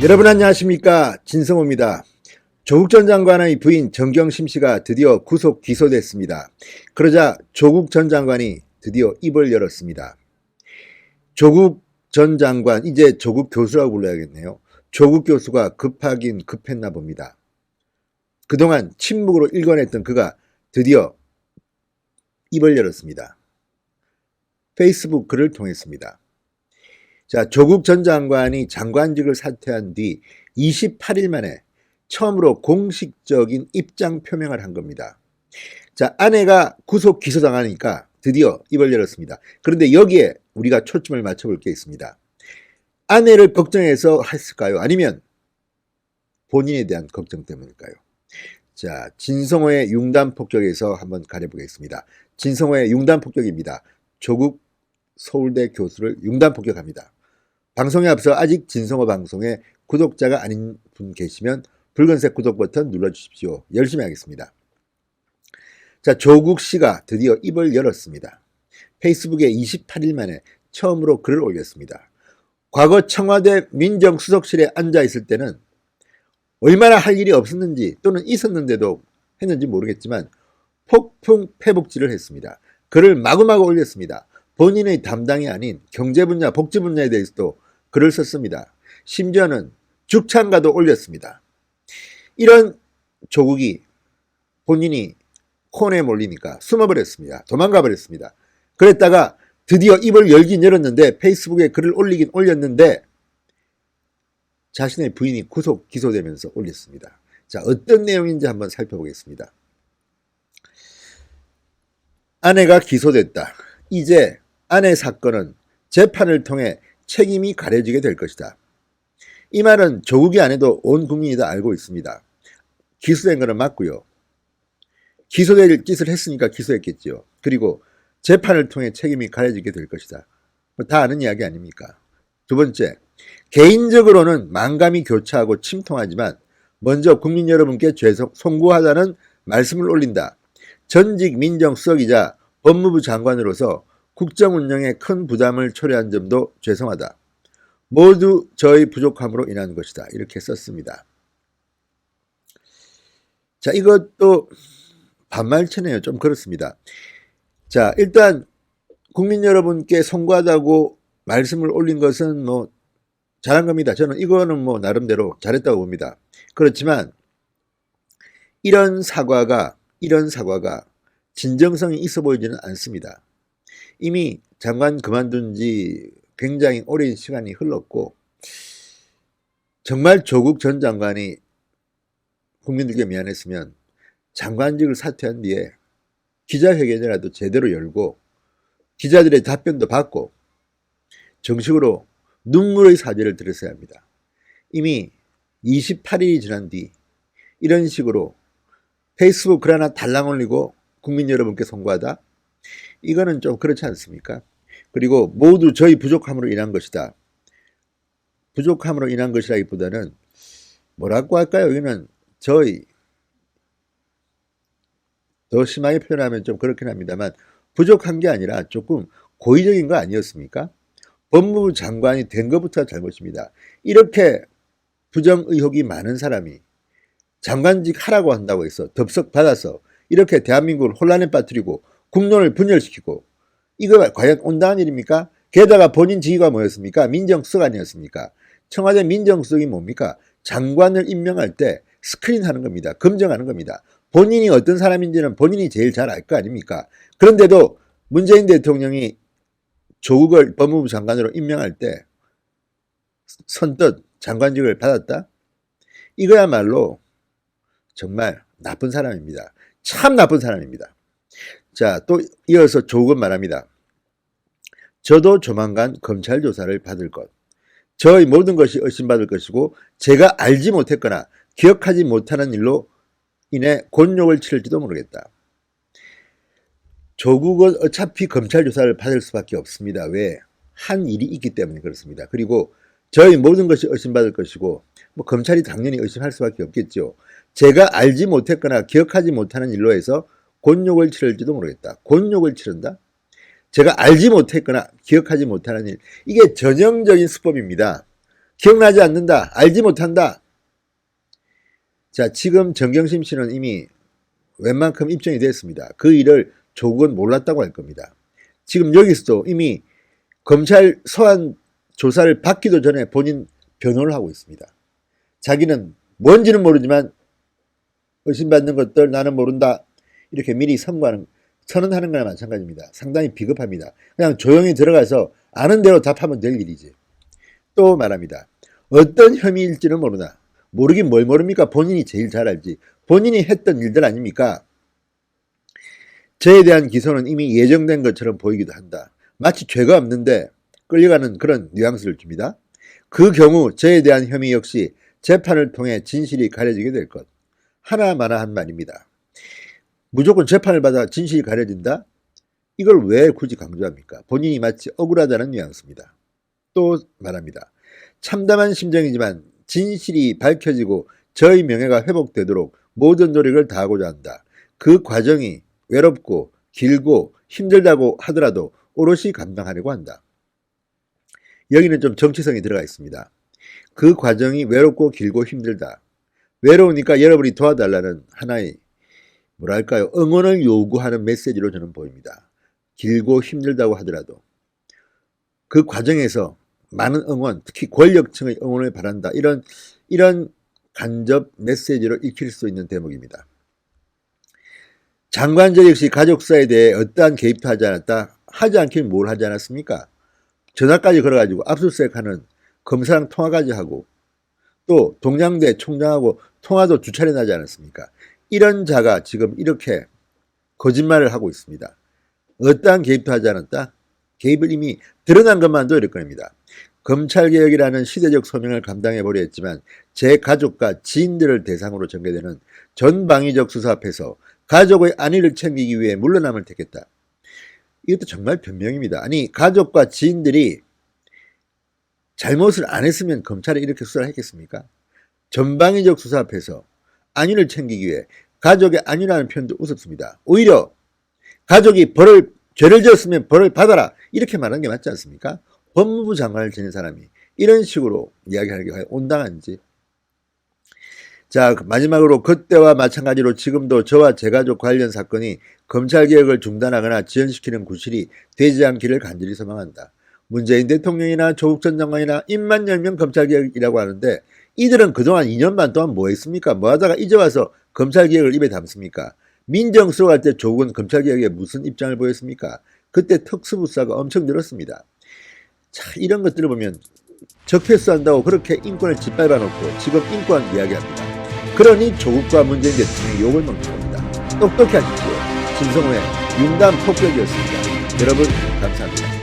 여러분 안녕하십니까, 진성호입니다. 조국 전 장관의 부인 정경심 씨가 드디어 구속 기소됐습니다. 그러자 조국 전 장관이 드디어 입을 열었습니다. 조국 전 장관, 이제 조국 교수라고 불러야겠네요. 조국 교수가 급하긴 급했나 봅니다. 그동안 침묵으로 일관했던 그가 드디어 입을 열었습니다. 페이스북 글을 통했습니다. 자, 조국 전 장관이 장관직을 사퇴한 뒤 28일 만에 처음으로 공식적인 입장 표명을 한 겁니다. 자, 아내가 구속 기소당하니까 드디어 입을 열었습니다. 그런데 여기에 우리가 초점을 맞춰볼 게 있습니다. 아내를 걱정해서 했을까요? 아니면 본인에 대한 걱정 때문일까요? 자, 진성호의 융단폭격에서 한번 가려보겠습니다. 진성호의 융단폭격입니다. 조국 서울대 교수를 융단폭격합니다. 방송에 앞서 아직 진성호 방송에 구독자가 아닌 분 계시면 붉은색 구독 버튼 눌러주십시오. 열심히 하겠습니다. 자, 조국 씨가 드디어 입을 열었습니다. 페이스북에 28일 만에 처음으로 글을 올렸습니다. 과거 청와대 민정수석실에 앉아 있을 때는 얼마나 할 일이 없었는지 또는 있었는데도 했는지 모르겠지만 폭풍 패북질을 했습니다. 글을 마구마구 올렸습니다. 본인의 담당이 아닌 경제 분야, 복지 분야에 대해서도 글을 썼습니다. 심지어는 죽창가도 올렸습니다. 이런 조국이 본인이 코너에 몰리니까 숨어버렸습니다. 도망가 버렸습니다. 그랬다가 드디어 입을 열긴 열었는데, 페이스북에 글을 올리긴 올렸는데 자신의 부인이 구속 기소되면서 올렸습니다. 자, 어떤 내용인지 한번 살펴보겠습니다. 아내가 기소됐다. 이제 아내 사건은 재판을 통해 책임이 가려지게 될 것이다. 이 말은 조국이 안 해도 온 국민이 다 알고 있습니다. 기소된 거는 맞고요. 기소될 짓을 했으니까 기소했겠죠. 그리고 재판을 통해 책임이 가려지게 될 것이다. 다 아는 이야기 아닙니까? 두 번째, 개인적으로는 만감이 교차하고 침통하지만 먼저 국민 여러분께 송구하다는 말씀을 올린다. 전직 민정수석이자 법무부 장관으로서 국정 운영에 큰 부담을 초래한 점도 죄송하다. 모두 저의 부족함으로 인한 것이다. 이렇게 썼습니다. 자, 이것도 반말체네요. 좀 그렇습니다. 자, 일단 국민 여러분께 송구하다고 말씀을 올린 것은 뭐 잘한 겁니다. 저는 이거는 뭐 나름대로 잘했다고 봅니다. 그렇지만 이런 사과가 진정성이 있어 보이지는 않습니다. 이미 장관 그만둔 지 굉장히 오랜 시간이 흘렀고, 정말 조국 전 장관이 국민들께 미안했으면 장관직을 사퇴한 뒤에 기자회견이라도 제대로 열고 기자들의 답변도 받고 정식으로 눈물의 사죄를 드렸어야 합니다. 이미 28일이 지난 뒤 이런 식으로 페이스북 글 하나 달랑 올리고 국민 여러분께 송구하다? 이거는 좀 그렇지 않습니까? 그리고 모두 저희 부족함으로 인한 것이다. 부족함으로 인한 것이라기보다는 뭐라고 할까요? 여기는 저희, 더 심하게 표현하면 좀 그렇긴 합니다만, 부족한 게 아니라 조금 고의적인 거 아니었습니까? 법무부 장관이 된 것부터 잘못입니다. 이렇게 부정 의혹이 많은 사람이 장관직 하라고 한다고 해서 덥석 받아서 이렇게 대한민국을 혼란에 빠뜨리고 국론을 분열시키고, 이거 과연 온당한 일입니까? 게다가 본인 직위가 뭐였습니까? 민정수석 아니었습니까? 청와대 민정수석이 뭡니까? 장관을 임명할 때 스크린하는 겁니다. 검증하는 겁니다. 본인이 어떤 사람인지는 본인이 제일 잘 알 거 아닙니까? 그런데도 문재인 대통령이 조국을 법무부 장관으로 임명할 때 선뜻 장관직을 받았다? 이거야말로 정말 나쁜 사람입니다. 참 나쁜 사람입니다. 자, 또 이어서 조국은 말합니다. 저도 조만간 검찰 조사를 받을 것. 저의 모든 것이 의심받을 것이고 제가 알지 못했거나 기억하지 못하는 일로 인해 곤욕을 치를지도 모르겠다. 조국은 어차피 검찰 조사를 받을 수밖에 없습니다. 왜? 한 일이 있기 때문에 그렇습니다. 그리고 저희 모든 것이 의심받을 것이고 뭐 검찰이 당연히 의심할 수밖에 없겠죠. 제가 알지 못했거나 기억하지 못하는 일로 해서 곤욕을 치를지도 모르겠다. 곤욕을 치른다? 제가 알지 못했거나 기억하지 못하는 일, 이게 전형적인 수법입니다. 기억나지 않는다. 알지 못한다. 자, 지금 정경심 씨는 이미 웬만큼 입증이 됐습니다. 그 일을 조국은 몰랐다고 할 겁니다. 지금 여기서도 이미 검찰 소환 조사를 받기도 전에 본인 변호를 하고 있습니다. 자기는 뭔지는 모르지만 의심받는 것들 나는 모른다. 이렇게 미리 선언하는 거나 마찬가지입니다. 상당히 비겁합니다. 그냥 조용히 들어가서 아는 대로 답하면 될 일이지. 또 말합니다. 어떤 혐의일지는 모르나. 모르긴 뭘 모릅니까? 본인이 제일 잘 알지. 본인이 했던 일들 아닙니까? 저에 대한 기소는 이미 예정된 것처럼 보이기도 한다. 마치 죄가 없는데 끌려가는 그런 뉘앙스를 줍니다. 그 경우 저에 대한 혐의 역시 재판을 통해 진실이 가려지게 될 것. 하나마나한 말입니다. 무조건 재판을 받아 진실이 가려진다? 이걸 왜 굳이 강조합니까? 본인이 마치 억울하다는 뉘앙스입니다. 또 말합니다. 참담한 심정이지만 진실이 밝혀지고 저의 명예가 회복되도록 모든 노력을 다하고자 한다. 그 과정이 외롭고 길고 힘들다고 하더라도 오롯이 감당하려고 한다. 여기는 좀 정치성이 들어가 있습니다. 그 과정이 외롭고 길고 힘들다. 외로우니까 여러분이 도와달라는 하나의 뭐랄까요? 응원을 요구하는 메시지로 저는 보입니다. 길고 힘들다고 하더라도 그 과정에서 많은 응원, 특히 권력층의 응원을 바란다. 이런 간접 메시지로 읽힐 수 있는 대목입니다. 장관저 역시 가족사에 대해 어떠한 개입도 하지 않았다. 하지 않긴 뭘 하지 않았습니까? 전화까지 걸어가지고 압수수색하는 검사랑 통화까지 하고 또 동양대 총장하고 통화도 두 차례 나지 않았습니까? 이런 자가 지금 이렇게 거짓말을 하고 있습니다. 어떠한 개입도 하지 않았다? 개입을 이미 드러난 것만도 이럴 겁니다. 검찰개혁이라는 시대적 소명을 감당해보려 했지만 제 가족과 지인들을 대상으로 전개되는 전방위적 수사 앞에서 가족의 안위를 챙기기 위해 물러남을 택했다. 이것도 정말 변명입니다. 아니 가족과 지인들이 잘못을 안 했으면 검찰이 이렇게 수사를 했겠습니까? 전방위적 수사 앞에서 안위를 챙기기 위해 가족의 안위라는 표현도 우습습니다. 오히려 가족이 죄를 지었으면 벌을 받아라 이렇게 말하는 게 맞지 않습니까? 법무부 장관을 지낸 사람이 이런 식으로 이야기하는 게 온당한지. 자, 마지막으로 그때와 마찬가지로 지금도 저와 제 가족 관련 사건이 검찰개혁을 중단하거나 지연시키는 구실이 되지 않기를 간절히 소망한다. 문재인 대통령이나 조국 전 장관이나 입만 열면 검찰개혁이라고 하는데 이들은 그동안 2년 반 동안 뭐 했습니까? 뭐 하다가 이제 와서 검찰개혁을 입에 담습니까? 민정수석할 때 조국은 검찰개혁에 무슨 입장을 보였습니까? 그때 특수부사가 엄청 늘었습니다. 자, 이런 것들을 보면 적폐수한다고 그렇게 인권을 짓밟아 놓고 지금 인권 이야기합니다. 그러니 조국과 문재인 대통령이 욕을 먹는 겁니다. 똑똑히 하십시오. 김성호의 윤담 폭격이었습니다. 여러분 감사합니다.